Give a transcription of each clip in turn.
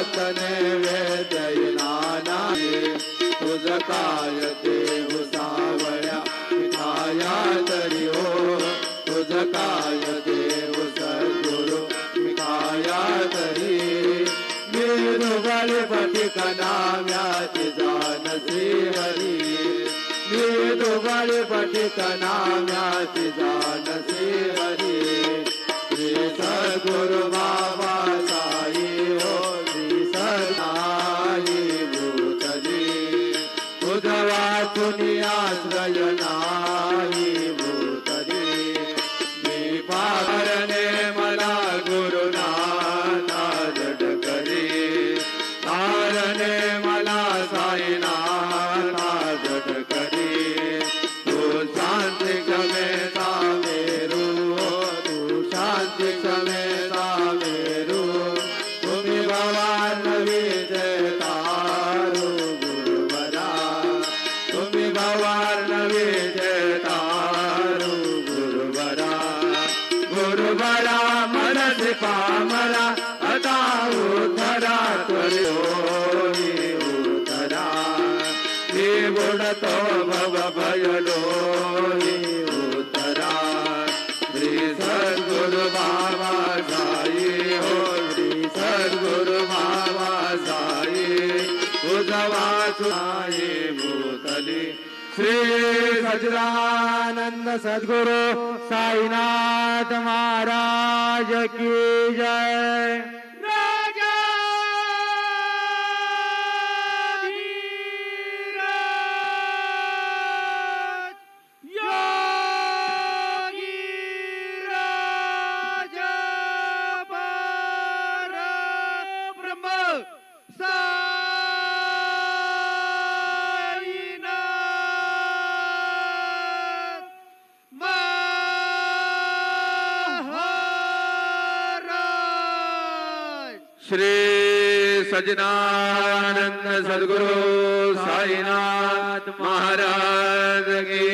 भक्त नैवेद्य नाना तुझ काय देव सावळ्या मिठाया तरी हो तुझ काय देव सद्गुरु मिठाया तरी मृदुगळे पथिक नाम्याची जानसी हरी मृदुगळे पथिक नाम्याची जानसी हरी श्री सद्गुरु बाबा साई हो श्री सदाई भूतली तुझ वाचुनी आश्रय नाही भूतली मी पारणे मला गुरुनाथा जडकरी तारणे मला साईनाथा जडकरी तू शांती क्षमेचा मेरू तू शांती क्षमेचा मेरू तुम्ही भवान विजय तारू गुरुवरा तुम्ही भवान विजय तारू गुरुवरा गुरुवरा मनसी पामरा आता उद्धरा त्वरी उद्धरा ही बुडतो भव भयलो उद्धरा श्री सद्गुरु बाबा साई हो श्री सद्गुरु बाबा साई तुझ वाचुनाई भूतली श्री सच्चिदानंद सद्गुरु साईनाथ महाराज की जय। श्री सच्चिदानंद सद्गुरु साईनाथ महाराज की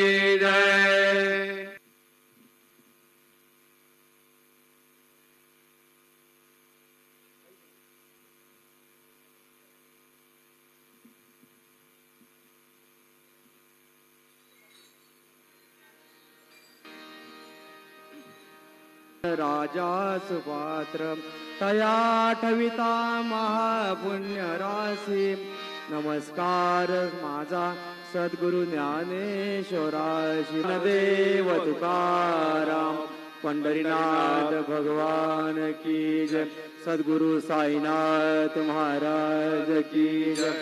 जय। राजा सुपात्र तया ठविता महापुण्य राशी नमस्कार माझा सद्गुरु ज्ञानेश्वराशी देव तुकाराम पंढरीनाथ भगवान की जय। सद्गुरु साईनाथ महाराज की जय।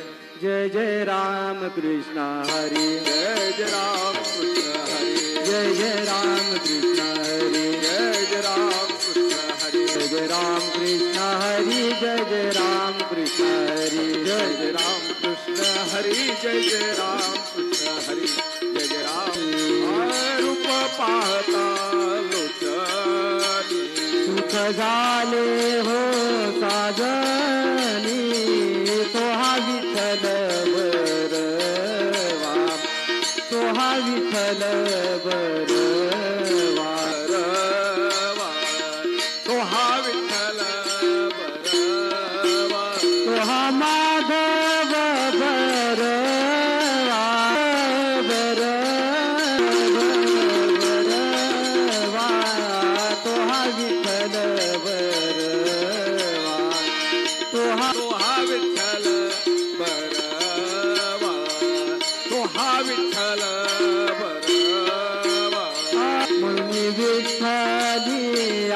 जय जय राम कृष्ण हरि जय जय राम कृष्ण हरि जय जय राम कृष्ण हरि जय जय राम कृष्ण हरि जय जय राम कृष्ण हरि जय जय राम कृष्ण हरि जय जय राम कृष्ण हरि जय जय राम कृष्ण हरि जय जय राम रूप पाहता लोचनी सुख झाले हो साजनी तो हा विठ्ठल बरवा तो हा विठ्ठल बरवा तो हा विठ्ठल बरवा तो हा माधव बरवा बरवा तो हा विठ्ठल बरवा तो हा विठ्ठल बरवा तो हा विठ्ठल बरवा मुनी विठ्ठली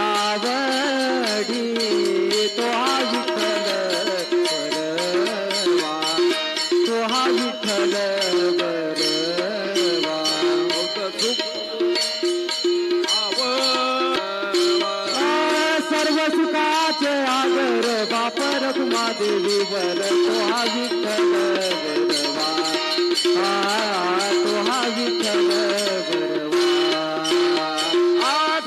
आवडी तो हा विठ्ठल बरवा तो हा विठ्ठल बरवा सर्व सुखाचे आगर बापर तुम्हा देवी बर तो हा विठ्ठल बरवा तो हा विठ्ठल बरवा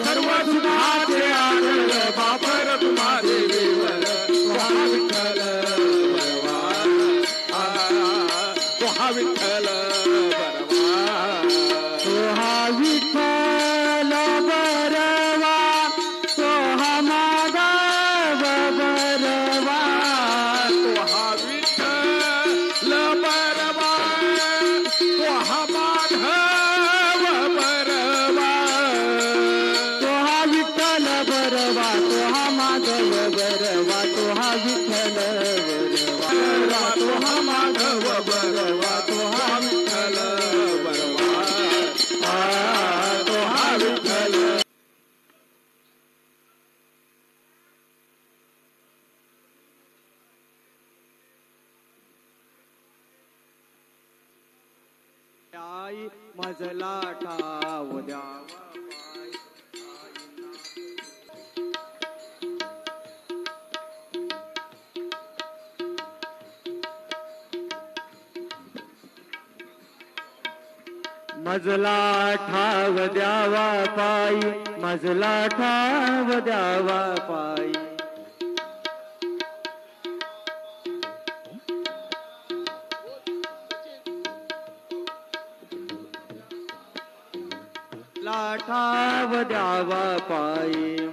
सर्व सुखाचे आगर बापर तुम्हा देवी बर तो हा विठ्ठल बरवा तो हा विठ्ठल बरवा तो हा विठ्ठल बरवा तो हा माधव बरवा पायी मजला ठाव द्यावा मजला ठाव द्यावा पायी मजला ठाव द्यावा पायी ठाव द्यावा पायी